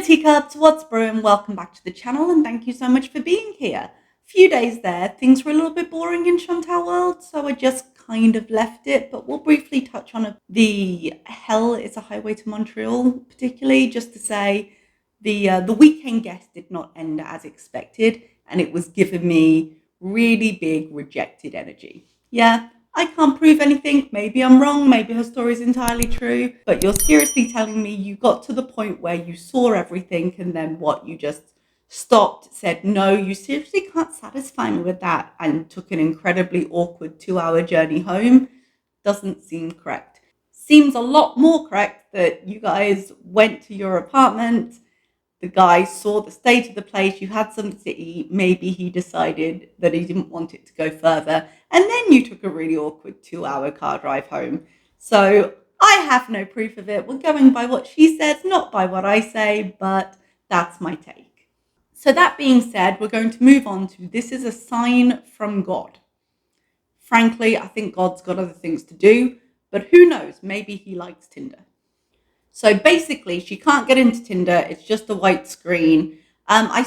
Hello teacups, what's brewing? Welcome back to the channel and thank you so much for being here. Few days there, things were a little bit boring in Chantal world, so I just kind of left it, but we'll briefly touch on the Hell is a Highway to Montreal, particularly just to say the weekend guest did not end as expected and it was giving me really big rejected energy. Yeah, I can't prove anything. Maybe I'm wrong. Maybe her story is entirely true. But you're seriously telling me you got to the point where you saw everything and then what? You just stopped, said, no, you seriously can't satisfy me with that, and took an incredibly awkward 2-hour journey home. Doesn't seem correct. Seems a lot more correct that you guys went to your apartment. The guy saw the state of the place, you had something to eat, maybe he decided that he didn't want it to go further, and then you took a really awkward 2-hour car drive home. So I have no proof of it. We're going by what she says, not by what I say, but that's my take. So that being said, we're going to move on to this is a sign from God. Frankly, I think God's got other things to do, but who knows, maybe he likes Tinder. So basically, she can't get into Tinder. It's just a white screen. I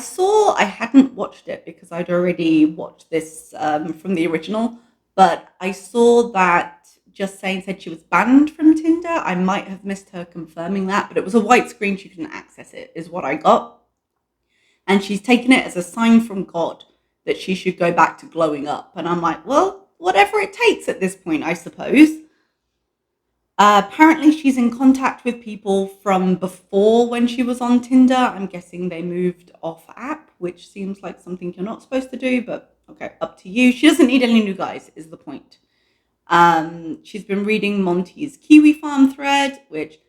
hadn't watched it because I'd already watched this from the original, but I saw that Just Saying said she was banned from Tinder. I might have missed her confirming that, but it was a white screen. She couldn't access it, is what I got. And she's taken it as a sign from God that she should go back to glowing up. And I'm like, well, whatever it takes at this point, I suppose. Apparently she's in contact with people from before when she was on Tinder. I'm guessing they moved off app, which seems like something you're not supposed to do, but okay, up to you. She doesn't need any new guys, is the point. She's been reading Monty's Kiwi Farm thread, which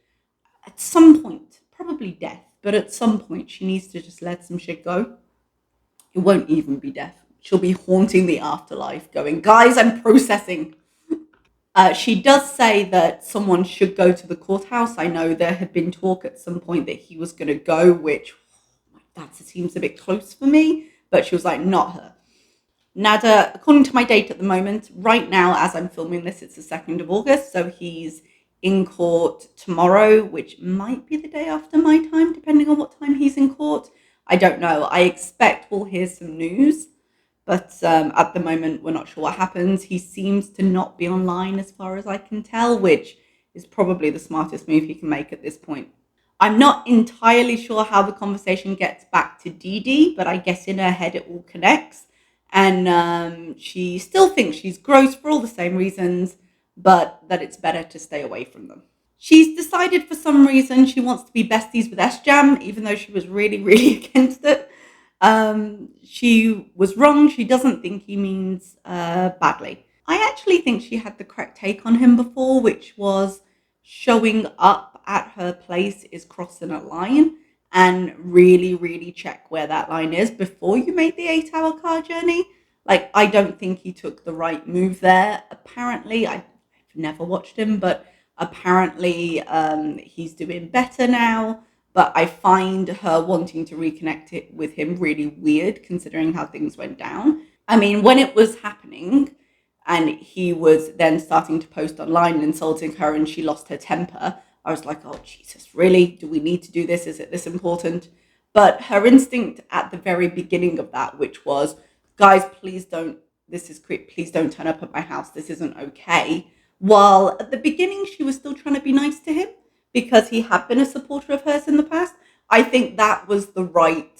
at some point, probably death, but at some point she needs to just let some shit go. It won't even be death. She'll be haunting the afterlife going, guys, I'm processing. She does say that someone should go to the courthouse. I know there had been talk at some point that he was going to go, which that seems a bit close for me. But she was like, not her. Nada, according to my date at the moment, right now, as I'm filming this, it's the 2nd of August. So he's in court tomorrow, which might be the day after my time, depending on what time he's in court. I don't know. I expect we'll hear some news. But at the moment, we're not sure what happens. He seems to not be online as far as I can tell, which is probably the smartest move he can make at this point. I'm not entirely sure how the conversation gets back to Dee Dee, but I guess in her head it all connects. And she still thinks she's gross for all the same reasons, but that it's better to stay away from them. She's decided for some reason she wants to be besties with S-Jam, even though she was really, really against it. She was wrong. She doesn't think he means badly. I actually think she had the correct take on him before, which was showing up at her place is crossing a line, and really, really check where that line is before you make the 8-hour car journey. Like, I don't think he took the right move there. Apparently, I've never watched him, but apparently he's doing better now. But I find her wanting to reconnect it with him really weird, considering how things went down. I mean, when it was happening and he was then starting to post online insulting her and she lost her temper, I was like, oh, Jesus, really? Do we need to do this? Is it this important? But her instinct at the very beginning of that, which was, guys, please don't, this is creep, please don't turn up at my house. This isn't okay. While at the beginning, she was still trying to be nice to him, because he had been a supporter of hers in the past. I think that was the right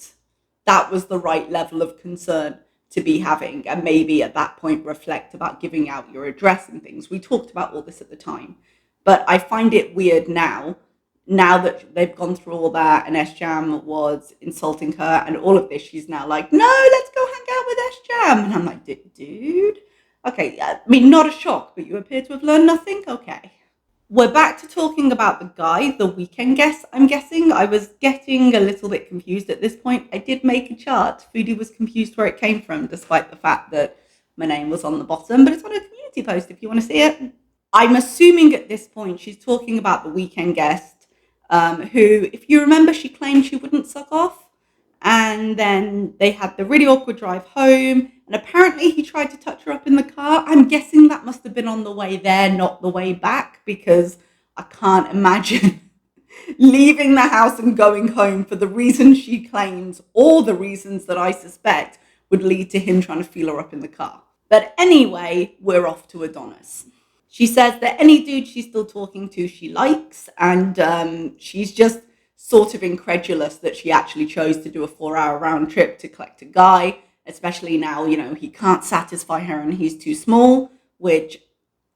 level of concern to be having, and maybe at that point reflect about giving out your address and things. We talked about all this at the time, but I find it weird now that they've gone through all that and S-Jam was insulting her and all of this, she's now like, no, let's go hang out with S-Jam. And I'm like, dude, okay, I mean, not a shock, but you appear to have learned nothing. Okay. We're back to talking about the guy, the weekend guest, I'm guessing. I was getting a little bit confused at this point. I did make a chart. Foodie was confused where it came from, despite the fact that my name was on the bottom, but it's on a community post if you want to see it. I'm assuming at this point she's talking about the weekend guest, who, if you remember, she claimed she wouldn't suck off. And then they had the really awkward drive home. And apparently he tried to touch her up in the car. I'm guessing that must have been on the way there, not the way back, because I can't imagine leaving the house and going home for the reasons she claims, or the reasons that I suspect would lead to him trying to feel her up in the car. But anyway, we're off to Adonis. She says that any dude she's still talking to, she likes, and she's just sort of incredulous that she actually chose to do a 4-hour round trip to collect a guy, especially now, he can't satisfy her and he's too small, which,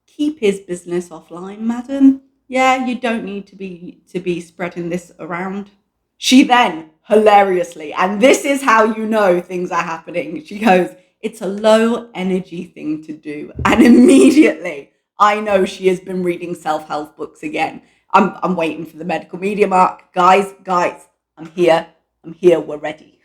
keep his business offline, madam. Yeah, you don't need to be spreading this around. She then, hilariously, and this is how you know things are happening, she goes, it's a low energy thing to do. And immediately, I know she has been reading self-help books again. I'm waiting for the medical media mark. Guys, I'm here, we're ready.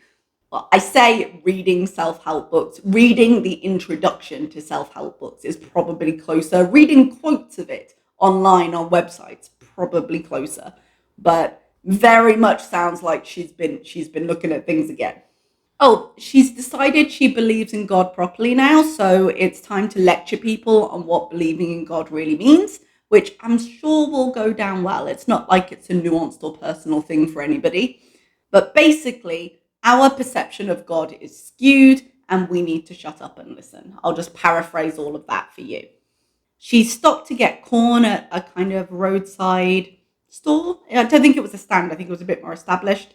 Well, I say reading self-help books. Reading the introduction to self-help books is probably closer. Reading quotes of it online on websites, probably closer. But very much sounds like she's been looking at things again. Oh, she's decided she believes in God properly now, so it's time to lecture people on what believing in God really means, which I'm sure will go down well. It's not like it's a nuanced or personal thing for anybody. But basically, our perception of God is skewed and we need to shut up and listen. I'll just paraphrase all of that for you. She stopped to get corn at a kind of roadside store. I don't think it was a stand. I think it was a bit more established.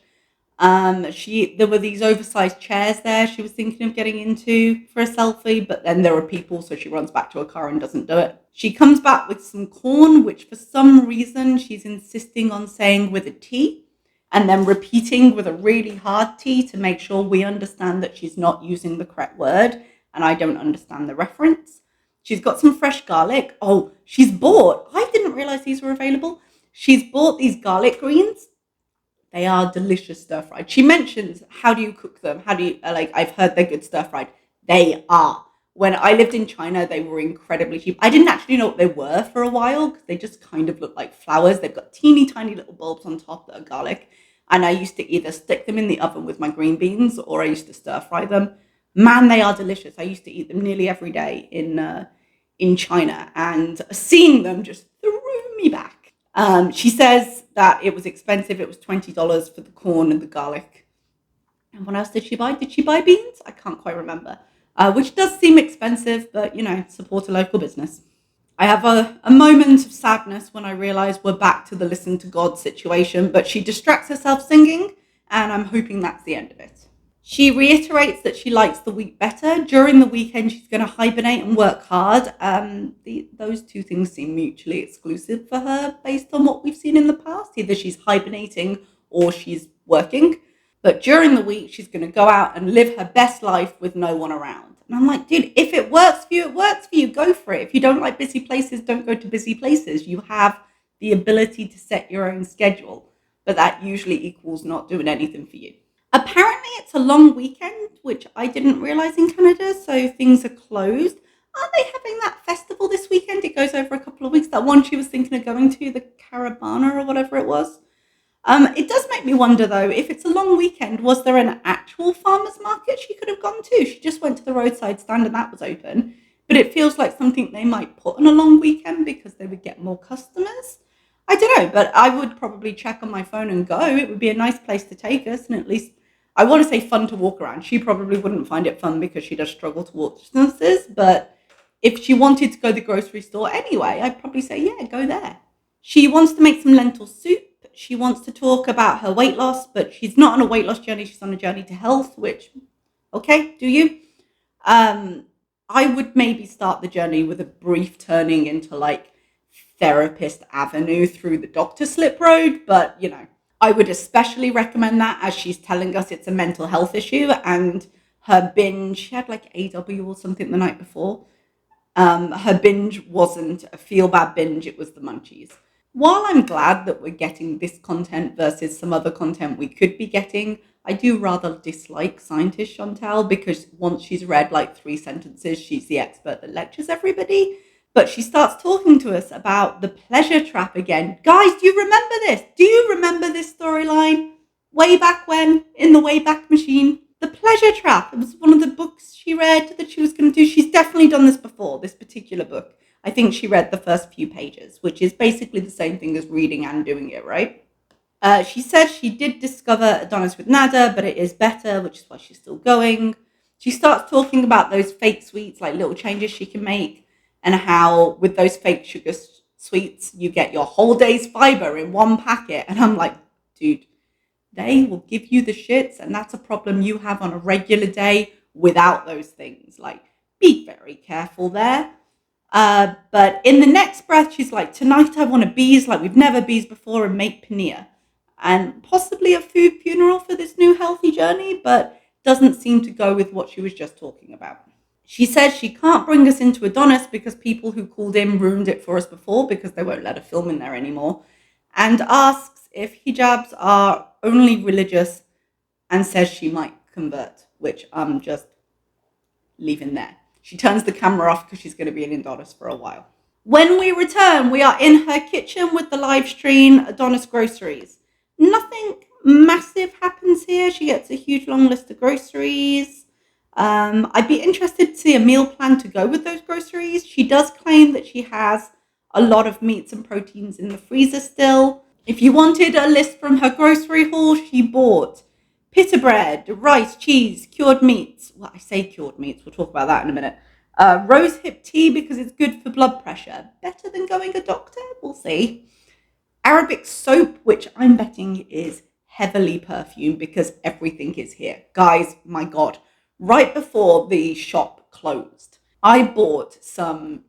There were these oversized chairs there she was thinking of getting into for a selfie, but then there were people, so she runs back to her car and doesn't do it. She comes back with some corn, which for some reason she's insisting on saying with a T, and then repeating with a really hard T to make sure we understand that she's not using the correct word, and I don't understand the reference. She's got some fresh garlic. Oh, I didn't realize these were available. She's bought these garlic greens. They are delicious stir fried. She mentions, how do you cook them? How do you, I've heard they're good stir fried. They are. When I lived in China, they were incredibly cheap. I didn't actually know what they were for a while because they just kind of look like flowers. They've got teeny tiny little bulbs on top that are garlic. And I used to either stick them in the oven with my green beans or I used to stir fry them. Man, they are delicious. I used to eat them nearly every day in China, and seeing them just threw me back. She says that it was expensive. It was $20 for the corn and the garlic. And what else did she buy? Did she buy beans? I can't quite remember. Which does seem expensive, but support a local business. I have a moment of sadness when I realise we're back to the listen to God situation, but she distracts herself singing, and I'm hoping that's the end of it. She reiterates that she likes the week better. During the weekend, she's going to hibernate and work hard. Those two things seem mutually exclusive for her based on what we've seen in the past. Either she's hibernating or she's working. But during the week, she's going to go out and live her best life with no one around. And I'm like, dude, if it works for you, it works for you. Go for it. If you don't like busy places, don't go to busy places. You have the ability to set your own schedule. But that usually equals not doing anything for you. Apparently, it's a long weekend, which I didn't realize in Canada, so things are closed. Are they having that festival this weekend? It goes over a couple of weeks. That one she was thinking of going to, the Caravana or whatever it was. It does make me wonder, though, if it's a long weekend, was there an actual farmer's market she could have gone to? She just went to the roadside stand and that was open. But it feels like something they might put on a long weekend because they would get more customers. I don't know, but I would probably check on my phone and go. It would be a nice place to take us, and at least, I want to say fun to walk around. She probably wouldn't find it fun because she does struggle to walk distances, but if she wanted to go to the grocery store anyway, I'd probably say, yeah, go there. She wants to make some lentil soup. She wants to talk about her weight loss, but she's not on a weight loss journey. She's on a journey to health, which, okay, do you? I would maybe start the journey with a brief turning into therapist avenue through the doctor slip road, but I would especially recommend that as she's telling us it's a mental health issue, and her binge, she had AW or something the night before. Her binge wasn't a feel bad binge, it was the munchies. While I'm glad that we're getting this content versus some other content we could be getting, I do rather dislike scientist Chantal because once she's read 3 sentences, she's the expert that lectures everybody. But she starts talking to us about the pleasure trap again. Guys, do you remember this? Do you remember this storyline? Way back when, in the Wayback Machine? The pleasure trap. It was one of the books she read that she was going to do. She's definitely done this before, this particular book. I think she read the first few pages, which is basically the same thing as reading and doing it, right? She said she did discover Adonis with Nada, but it is better, which is why she's still going. She starts talking about those fake sweets, like little changes she can make, and how with those fake sugar sweets, you get your whole day's fiber in one packet. And I'm like, dude, they will give you the shits, and that's a problem you have on a regular day without those things. Like, be very careful there. But in the next breath, she's like, tonight I want to bees like we've never bees before and make paneer. And possibly a food funeral for this new healthy journey, but doesn't seem to go with what she was just talking about. She says she can't bring us into Adonis because people who called in ruined it for us before because they won't let her film in there anymore. And asks if hijabs are only religious and says she might convert, which I'm just leaving there. She turns the camera off because she's going to be in Adonis for a while. When we return, we are in her kitchen with the live stream Adonis groceries. Nothing massive happens here. She gets a huge long list of groceries. I'd be interested to see a meal plan to go with those groceries. She does claim that she has a lot of meats and proteins in the freezer still. If you wanted a list from her grocery haul, she bought pita bread, rice, cheese, cured meats. Well, I say cured meats. We'll talk about that in a minute. Rose hip tea because it's good for blood pressure. Better than going a doctor? We'll see. Arabic soap, which I'm betting is heavily perfumed because everything is here. Guys, my God. Right before the shop closed, I bought some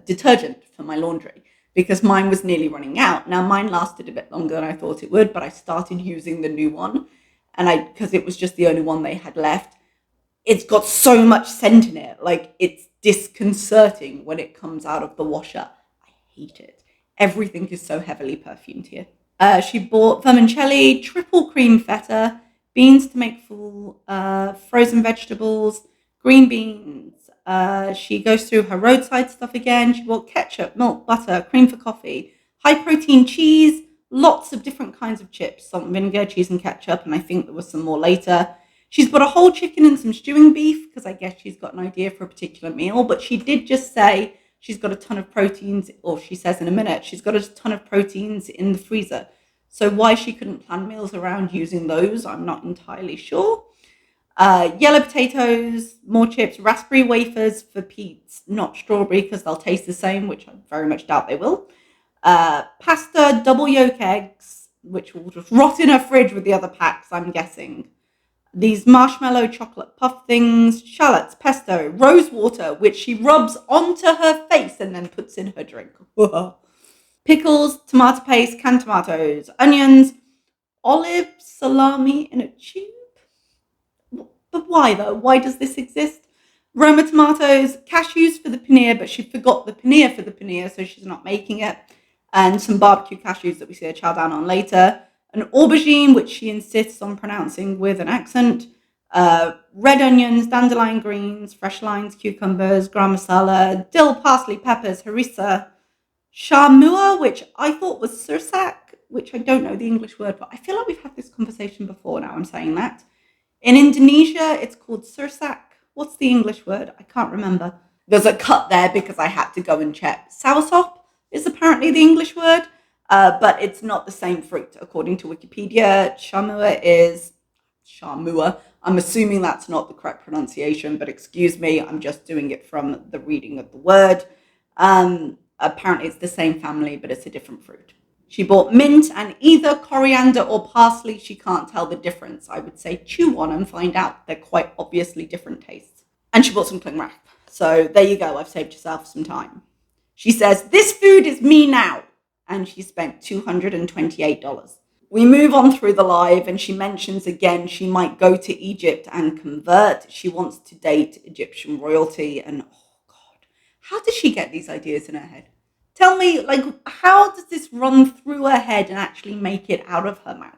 detergent for my laundry because mine was nearly running out. Now, mine lasted a bit longer than I thought it would, but I started using the new one. And because it was just the only one they had left, it's got so much scent in it. Like, it's disconcerting when it comes out of the washer. I hate it. Everything is so heavily perfumed here. She bought vermicelli, triple cream feta, beans to make full, frozen vegetables, green beans. She goes through her roadside stuff again. She bought ketchup, milk, butter, cream for coffee, high protein cheese, lots of different kinds of chips, salt and vinegar, cheese and ketchup, and I think there was some more later. She's bought a whole chicken and some stewing beef because I guess she's got an idea for a particular meal, but she did just say she's got a ton of proteins, or she says in a minute, she's got a ton of proteins in the freezer. So why she couldn't plan meals around using those, I'm not entirely sure. Yellow potatoes, more chips, raspberry wafers for Pete's, not strawberry because they'll taste the same, which I very much doubt they will. Pasta, double yolk eggs, which will just rot in her fridge with the other packs, I'm guessing. These marshmallow chocolate puff things, shallots, pesto, rose water, which she rubs onto her face and then puts in her drink. Pickles, tomato paste, canned tomatoes, onions, olive salami in a tube. But why though? Why does this exist? Roma tomatoes, cashews for the paneer, but she forgot the paneer for the paneer, so she's not making it. And some barbecue cashews that we see her chow down on later. An aubergine, which she insists on pronouncing with an accent. Red onions, dandelion greens, fresh limes, cucumbers, gram masala, dill, parsley, peppers, harissa, shamua, which I thought was sursak, which I don't know the English word, but I feel like we've had this conversation before now I'm saying that. In Indonesia, it's called sursak. What's the English word? I can't remember. There's a cut there because I had to go and check. Soursop is apparently the English word, but it's not the same fruit, according to Wikipedia. Shamua is shamua. I'm assuming that's not the correct pronunciation, but excuse me, I'm just doing it from the reading of the word. Apparently it's the same family, but it's a different fruit. She bought mint and either coriander or parsley. She can't tell the difference. I would say chew on and find out. They're quite obviously different tastes. And she bought some cling wrap. So there you go. I've saved yourself some time. She says, this food is me now. And she spent $228. We move on through the live and she mentions again she might go to Egypt and convert. She wants to date Egyptian royalty. And oh God, how does she get these ideas in her head? Tell me, like, how does this run through her head and actually make it out of her mouth?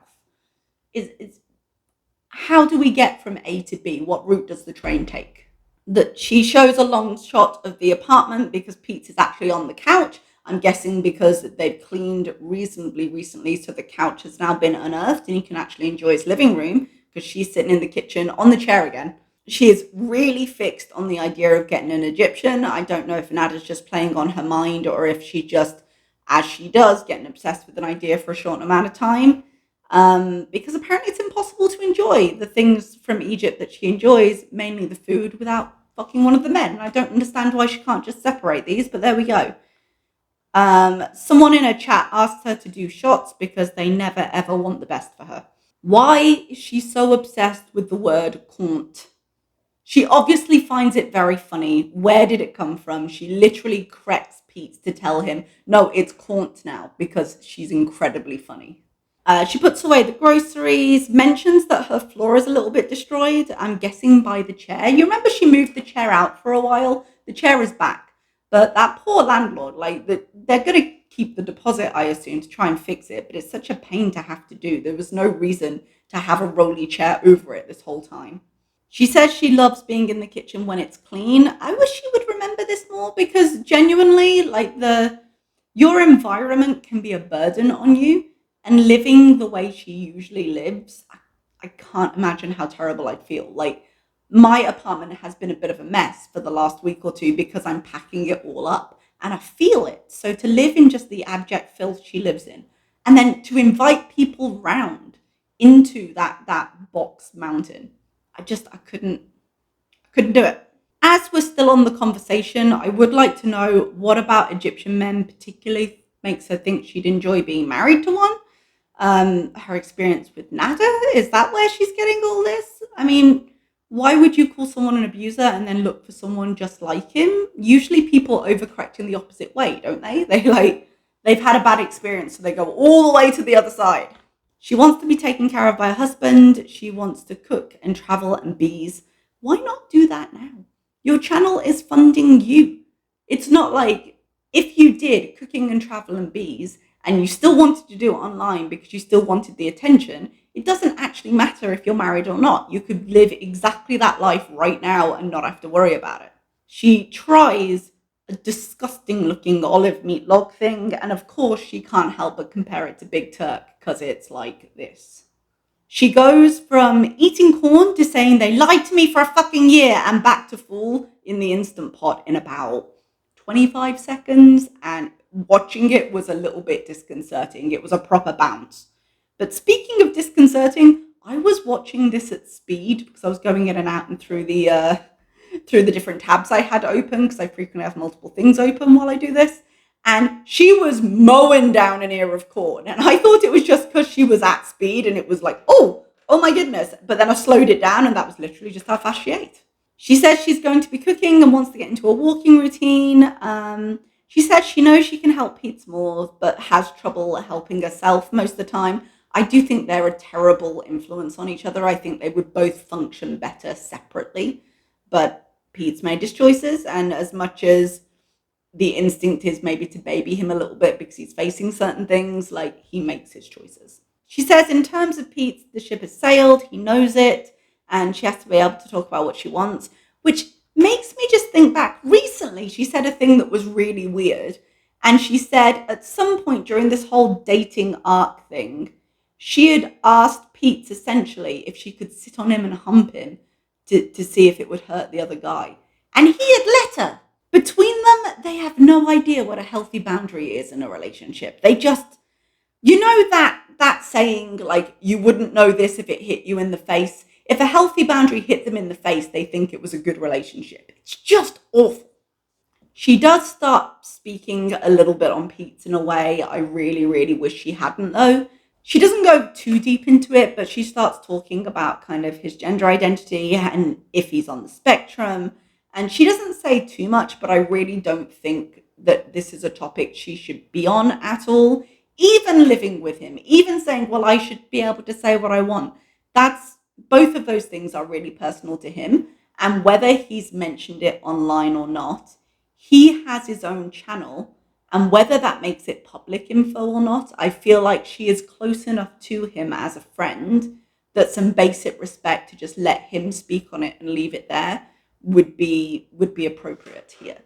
How do we get from A to B? What route does the train take? That she shows a long shot of the apartment because Pete is actually on the couch. I'm guessing because they've cleaned reasonably recently, so the couch has now been unearthed and he can actually enjoy his living room because she's sitting in the kitchen on the chair again. She is really fixed on the idea of getting an Egyptian. I don't know if Nada's just playing on her mind or if she just, as she does, getting obsessed with an idea for a short amount of time. because apparently it's impossible to enjoy the things from Egypt that she enjoys, mainly the food, without fucking one of the men. I don't understand why she can't just separate these, but there we go. Someone in her chat asked her to do shots because they never ever want the best for her. Why is she so obsessed with the word can't? She obviously finds it very funny. Where did it come from? She literally corrects Pete to tell him, no, it's can't now, because she's incredibly funny. She puts away the groceries, mentions that her floor is a little bit destroyed. I'm guessing by the chair. You remember she moved the chair out for a while? The chair is back. But that poor landlord, they're going to keep the deposit, I assume, to try and fix it. But it's such a pain to have to do. There was no reason to have a rolly chair over it this whole time. She says she loves being in the kitchen when it's clean. I wish she would remember this more, because genuinely, your environment can be a burden on you, and living the way she usually lives, I can't imagine how terrible I'd feel. Like, my apartment has been a bit of a mess for the last week or two because I'm packing it all up and I feel it. So to live in just the abject filth she lives in, and then to invite people round into that box mountain, I couldn't do it. As we're still on the conversation, I would like to know, what about Egyptian men particularly makes her think she'd enjoy being married to one? Her experience with Nada, is that where she's getting all this? I mean, why would you call someone an abuser and then look for someone just like him? Usually people overcorrect in the opposite way, don't they? They've had a bad experience, so they go all the way to the other side. She wants to be taken care of by a husband. She wants to cook and travel and bees. Why not do that now? Your channel is funding you. It's not like, if you did cooking and travel and bees and you still wanted to do it online because you still wanted the attention, it doesn't actually matter if you're married or not. You could live exactly that life right now and not have to worry about it. She tries a disgusting looking olive meat log thing, and of course she can't help but compare it to Big Turk because it's like this. She goes from eating corn to saying they lied to me for a fucking year, and back to full in the Instant Pot in about 25 seconds, and watching it was a little bit disconcerting. It was a proper bounce. But speaking of disconcerting, I was watching this at speed because I was going in and out and through the different tabs I had open, because I frequently have multiple things open while I do this. And she was mowing down an ear of corn. And I thought it was just because she was at speed and it was like, oh my goodness. But then I slowed it down and that was literally just how fast she ate. She says she's going to be cooking and wants to get into a walking routine. She said she knows she can help Pete more, but has trouble helping herself most of the time. I do think they're a terrible influence on each other. I think they would both function better separately. But Pete's made his choices, and as much as the instinct is maybe to baby him a little bit because he's facing certain things, like, he makes his choices. She says in terms of Pete, the ship has sailed, he knows it, and she has to be able to talk about what she wants, which makes me just think back. Recently, she said a thing that was really weird, and she said at some point during this whole dating arc thing, she had asked Pete essentially if she could sit on him and hump him to see if it would hurt the other guy. And he had let her. Between them, they have no idea what a healthy boundary is in a relationship. They just, that saying, like, you wouldn't know this if it hit you in the face. If a healthy boundary hit them in the face, they think it was a good relationship. It's just awful. She does start speaking a little bit on Pete in a way I really, really wish she hadn't, though. She doesn't go too deep into it, but she starts talking about kind of his gender identity and if he's on the spectrum. And she doesn't say too much, but I really don't think that this is a topic she should be on at all. Even living with him, even saying, well, I should be able to say what I want. Both of those things are really personal to him. And whether he's mentioned it online or not, he has his own channel. And whether that makes it public info or not, I feel like she is close enough to him as a friend that some basic respect to just let him speak on it and leave it there would be appropriate here.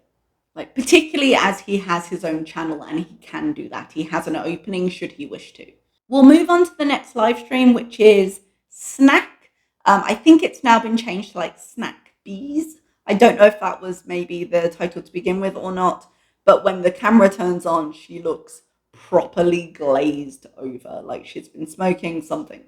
Like, particularly as he has his own channel and he can do that. He has an opening should he wish to. We'll move on to the next live stream, which is Snack. I think it's now been changed to like Snack Bees. I don't know if that was maybe the title to begin with or not, but when the camera turns on, she looks properly glazed over, like she's been smoking something.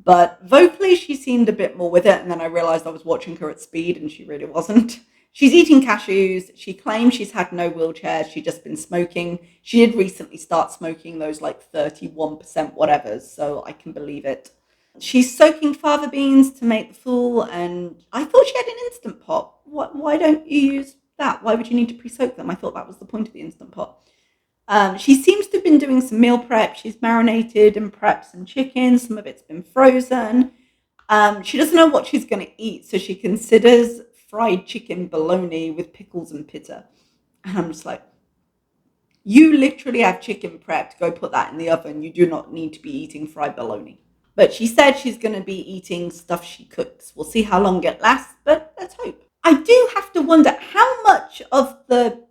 But vocally, she seemed a bit more with it. And then I realized I was watching her at speed and she really wasn't. She's eating cashews. She claims she's had no wheelchair. She's just been smoking. She did recently start smoking those like 31% whatevers. So I can believe it. She's soaking fava beans to make the fool. And I thought she had an Instant Pot. Why don't you use that? Why would you need to pre-soak them? I thought that was the point of the Instant Pot. She seems to have been doing some meal prep. She's marinated and prepped some chicken. Some of it's been frozen. She doesn't know what she's going to eat, so she considers fried chicken bologna with pickles and pita. And I'm just like, you literally have chicken prepped. Go put that in the oven. You do not need to be eating fried bologna. But she said she's going to be eating stuff she cooks. We'll see how long it lasts, but let's hope. I do have to wonder how much of the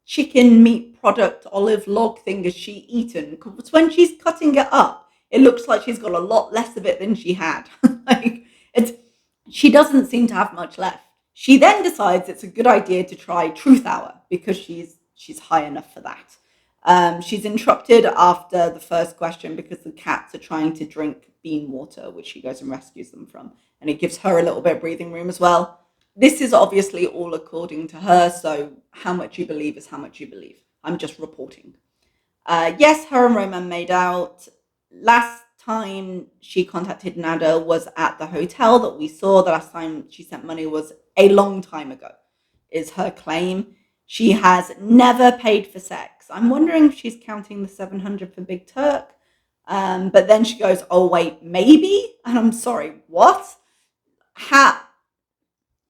chicken meat product olive log thing has she eaten? Because when she's cutting it up, it looks like she's got a lot less of it than she had. She doesn't seem to have much left. She then decides it's a good idea to try Truth Hour because she's high enough for that. She's interrupted after the first question because the cats are trying to drink bean water, which she goes and rescues them from. And it gives her a little bit of breathing room as well. This is obviously all according to her, so how much you believe is how much you believe. I'm just reporting. Yes, her and Roman made out. Last time she contacted Nada was at the hotel that we saw. The last time she sent money was a long time ago, is her claim. She has never paid for sex. I'm wondering if she's counting the 700 for Big Turk. But then she goes, oh, wait, maybe? And I'm sorry, what?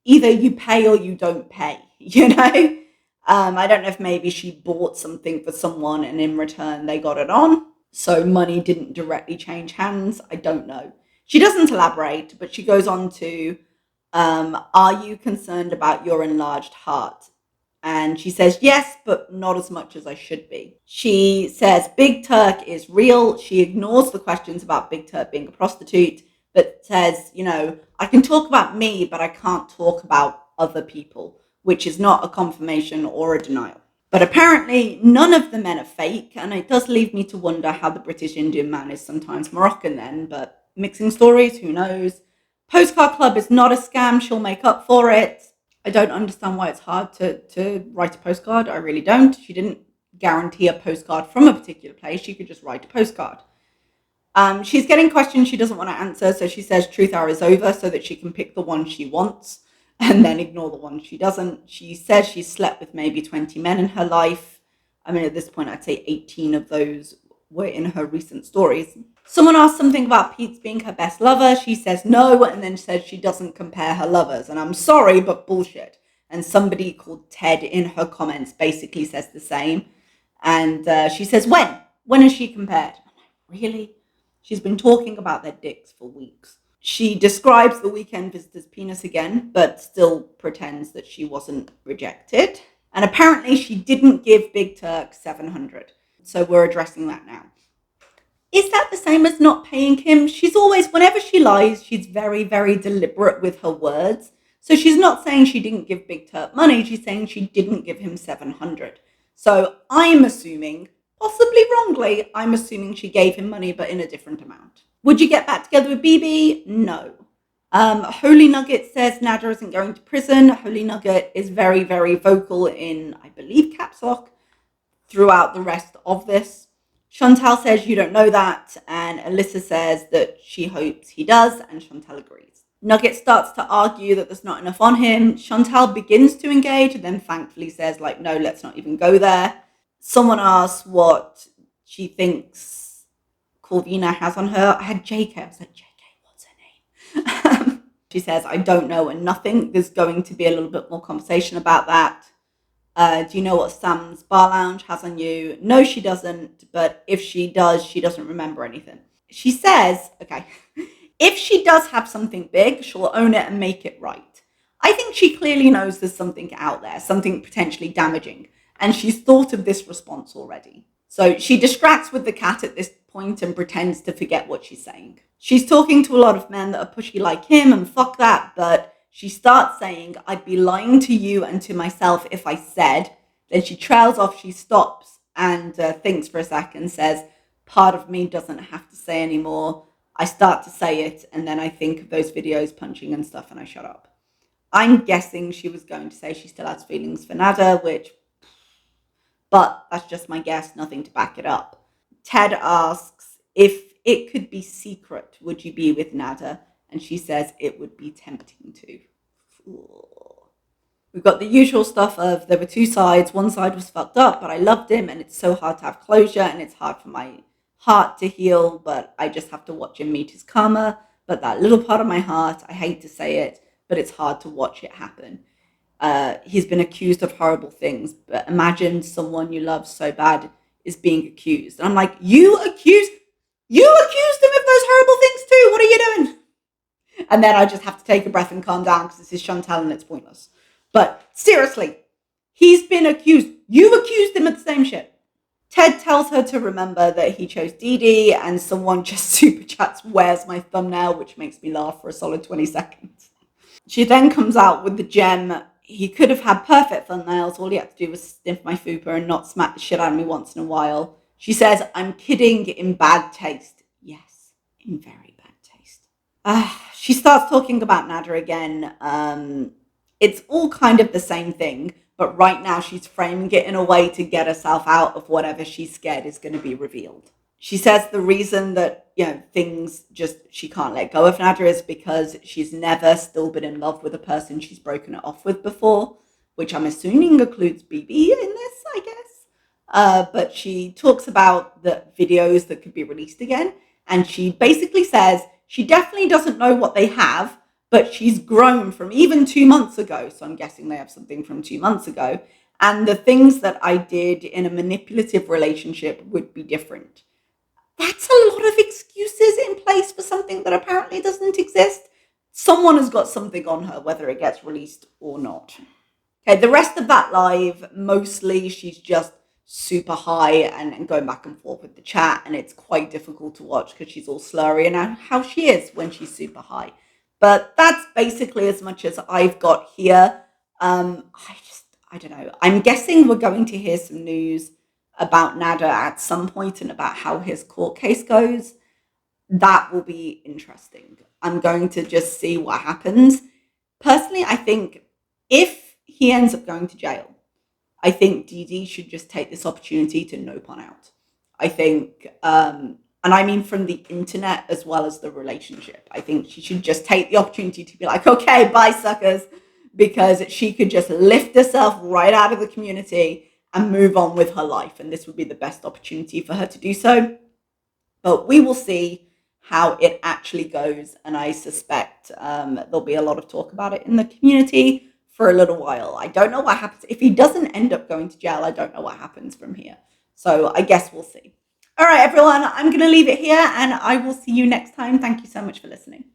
Either you pay or you don't pay, you know? I don't know if maybe she bought something for someone and in return they got it on. So money didn't directly change hands. I don't know. She doesn't elaborate, but she goes on to, are you concerned about your enlarged heart? And she says, yes, but not as much as I should be. She says Big Turk is real. She ignores the questions about Big Turk being a prostitute, but says, I can talk about me, but I can't talk about other people, which is not a confirmation or a denial. But apparently none of the men are fake, and it does leave me to wonder how the British Indian man is sometimes Moroccan then, but mixing stories, who knows? Postcard Club is not a scam. She'll make up for it. I don't understand why it's hard to write a postcard. I really don't. She didn't guarantee a postcard from a particular place. She could just write a postcard. She's getting questions she doesn't want to answer, so she says Truth Hour is over so that she can pick the one she wants and then ignore the one she doesn't. She says she's slept with maybe 20 men in her life. I mean, at this point, I'd say 18 of those were in her recent stories. Someone asked something about Pete's being her best lover. She says no, and then says she doesn't compare her lovers. And I'm sorry, but bullshit. And somebody called Ted in her comments basically says the same. And she says, when? When is she compared? I'm like, really? She's been talking about their dicks for weeks. She describes the weekend visitor's penis again, but still pretends that she wasn't rejected. And apparently she didn't give Big Turk 700. So we're addressing that now. Is that the same as not paying him? She's always, whenever she lies, she's very, very deliberate with her words. So she's not saying she didn't give Big Turk money. She's saying she didn't give him 700. So I'm assuming, possibly wrongly, I'm assuming she gave him money, but in a different amount. Would you get back together with BB? No. Holy Nugget says Nada isn't going to prison. Holy Nugget is very, very vocal in, I believe, caps lock throughout the rest of this. Chantal says you don't know that, and Alyssa says that she hopes he does, and Chantal agrees. Nugget starts to argue that there's not enough on him. Chantal begins to engage, and then thankfully says, no, let's not even go there. Someone asks what she thinks Corvina has on her. I had JK. I was like, JK, what's her name? She says, I don't know, and nothing. There's going to be a little bit more conversation about that. Do you know what Sam's bar lounge has on you? No, she doesn't. But if she does, she doesn't remember anything. She says, okay, if she does have something big, she'll own it and make it right. I think she clearly knows there's something out there, something potentially damaging. And she's thought of this response already. So she distracts with the cat at this point and pretends to forget what she's saying. She's talking to a lot of men that are pushy like him and fuck that, but she starts saying, I'd be lying to you and to myself if I said. Then she trails off, she stops, and thinks for a second, says, part of me doesn't have to say anymore. I start to say it, and then I think of those videos punching and stuff, and I shut up. I'm guessing she was going to say she still has feelings for Nada, but that's just my guess, nothing to back it up. Ted asks, if it could be secret, would you be with Nada? And she says it would be tempting to. Ooh. We've got the usual stuff of there were two sides. One side was fucked up, but I loved him, and it's so hard to have closure, and it's hard for my heart to heal, but I just have to watch him meet his karma. But that little part of my heart, I hate to say it, but it's hard to watch it happen. He's been accused of horrible things, but imagine someone you love so bad is being accused. And I'm like, you accused him of those horrible things too. What are you doing? And then I just have to take a breath and calm down because this is Chantal and it's pointless. But seriously, he's been accused. You've accused him of the same shit. Ted tells her to remember that he chose Dee Dee, and someone just super chats, where's my thumbnail, which makes me laugh for a solid 20 seconds. She then comes out with the gem. He could have had perfect thumbnails. All he had to do was sniff my fupa and not smack the shit out of me once in a while. She says, I'm kidding, in bad taste. Yes, in very bad taste. She starts talking about Nada again. It's all kind of the same thing, but right now she's framing it in a way to get herself out of whatever she's scared is going to be revealed. She says the reason that, things just, she can't let go of Nada is because she's never still been in love with a person she's broken it off with before, which I'm assuming includes BB in this, I guess. But she talks about the videos that could be released again, and she basically says she definitely doesn't know what they have, but she's grown from even 2 months ago. So I'm guessing they have something from 2 months ago. And the things that I did in a manipulative relationship would be different. That's a lot of excuses in place for something that apparently doesn't exist. Someone has got something on her, whether it gets released or not. Okay, the rest of that live, mostly she's just super high and going back and forth with the chat, and it's quite difficult to watch because she's all slurry and how she is when she's super high. But that's basically as much as I've got here. I don't know. I'm guessing we're going to hear some news about Nada at some point and about how his court case goes. That will be interesting. I'm going to just see what happens. Personally, I think if he ends up going to jail, I think Dee Dee should just take this opportunity to nope on out. I think, and I mean from the internet as well as the relationship, I think she should just take the opportunity to be like, okay, bye suckers, because she could just lift herself right out of the community and move on with her life. And this would be the best opportunity for her to do so. But we will see how it actually goes. And I suspect there'll be a lot of talk about it in the community for a little while. I don't know what happens. If he doesn't end up going to jail, I don't know what happens from here. So I guess we'll see. All right, everyone, I'm going to leave it here and I will see you next time. Thank you so much for listening.